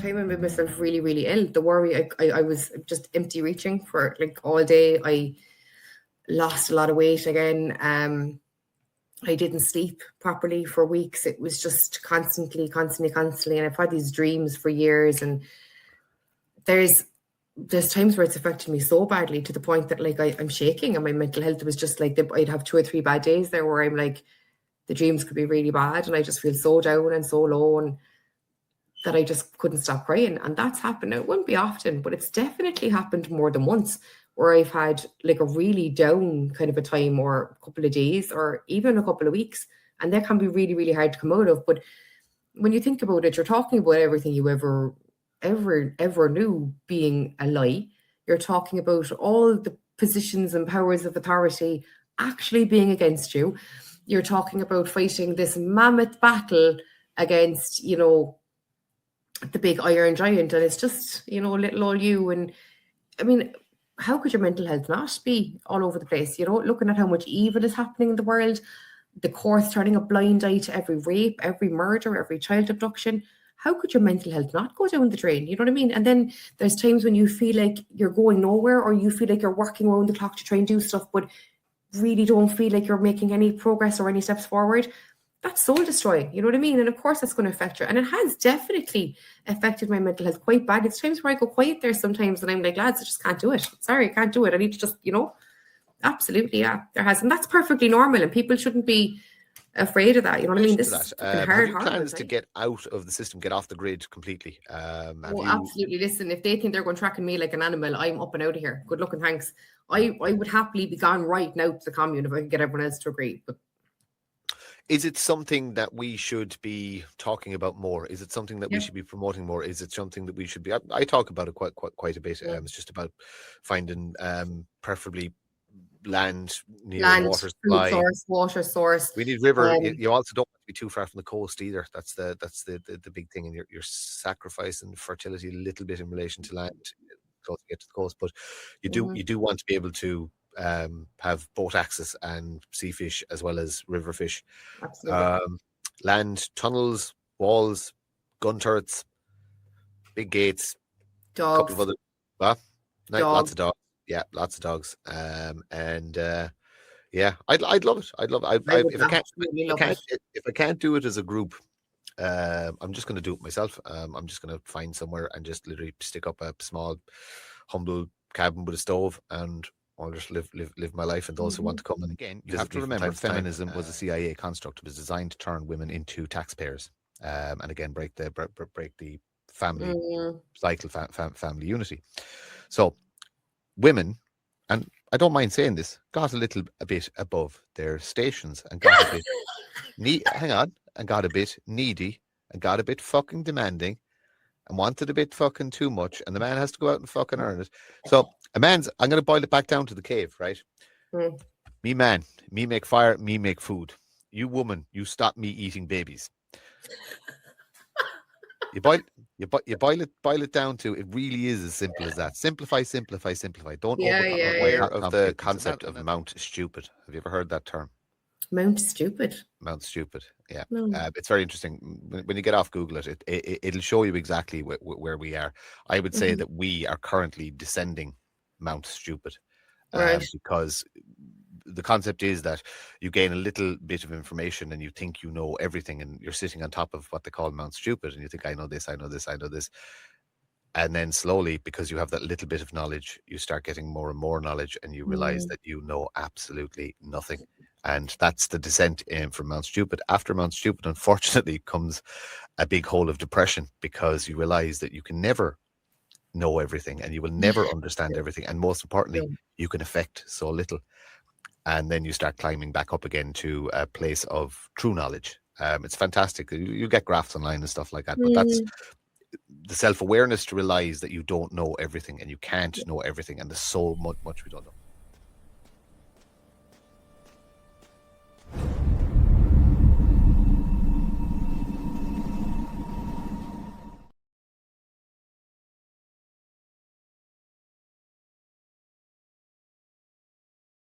time I made myself really, really ill. The worry, I was just empty reaching for like all day. I lost a lot of weight again. I didn't sleep properly for weeks. It was just constantly. And I've had these dreams for years. And there's times where it's affected me so badly to the point that like I'm shaking, and my mental health was just like, I'd have 2 or 3 bad days there where I'm like, the dreams could be really bad, and I just feel so down and so low, and that I just couldn't stop crying. And that's happened. It wouldn't be often, but it's definitely happened more than once, where I've had like a really down kind of a time, or a couple of days, or even a couple of weeks. And that can be really, really hard to come out of. But when you think about it, you're talking about everything you ever knew being a lie. You're talking about all the positions and powers of authority actually being against you. You're talking about fighting this mammoth battle against, the big iron giant, and it's just, little old you. And I mean, how could your mental health not be all over the place? Looking at how much evil is happening in the world, the courts turning a blind eye to every rape, every murder, every child abduction. How could your mental health not go down the drain? You know what I mean? And then there's times when you feel like you're going nowhere, or you feel like you're working around the clock to try and do stuff, but really don't feel like you're making any progress or any steps forward. That's soul destroying, you know what I mean? And of course that's going to affect you. And it has definitely affected my mental health quite bad. It's times where I go quiet there sometimes, and I'm like, lads, I just can't do it. Sorry, I can't do it. I need to just, absolutely, yeah, there has. And that's perfectly normal, and people shouldn't be afraid of that. You know what I mean? This is hard. Have you plans to get out of the system, get off the grid completely? Absolutely. Listen, if they think they're going tracking me like an animal, I'm up and out of here. Good luck and thanks. I would happily be gone right now to the commune if I could get everyone else to agree. But is it something that we should be talking about more? Is it something that we should be promoting more? Is it something that we should be? I talk about it quite a bit. It's just about finding preferably land near water supply, water source. We need river. You also don't want to be too far from the coast either. That's the big thing, and you're sacrificing fertility a little bit in relation to land close to get to the coast. But you do want to be able to have boat access and sea fish as well as river fish. Land, tunnels, walls, gun turrets, big gates, dogs, couple of other, lots of dogs. Yeah, lots of dogs. I'd love it. If I can't do it as a group, I'm just going to do it myself. I'm just going to find somewhere and just literally stick up a small, humble cabin with a stove, and I'll just live my life. And those who want to come, and again, you have to remember, feminism was a CIA construct. It was designed to turn women into taxpayers, and again break the family cycle, family unity. So women, and I don't mind saying this, got a bit above their stations and got a bit got a bit needy and got a bit fucking demanding and wanted a bit fucking too much, and the man has to go out and fucking earn it. So I'm going to boil it back down to the cave, right? Me man, me make fire, me make food. You woman, you stop me eating babies. You boil it down to, it really is as simple as that. Simplify. Don't aware of the concept of Mount Stupid. Have you ever heard that term? Mount Stupid. Yeah. No. It's very interesting. When you get off Google it'll show you exactly where we are. I would say that we are currently descending Mount Stupid, because the concept is that you gain a little bit of information and you think you know everything, and you're sitting on top of what they call Mount Stupid, and you think, I know this. And then slowly, because you have that little bit of knowledge, you start getting more and more knowledge, and you realize that you know absolutely nothing. And that's the descent from Mount Stupid. After Mount Stupid, unfortunately, comes a big hole of depression, because you realize that you can never know everything, and you will never understand everything. And most importantly, you can affect so little. And then you start climbing back up again to a place of true knowledge. It's fantastic. You get graphs online and stuff like that, but that's the self-awareness to realize that you don't know everything and you can't know everything, and there's so much we don't know.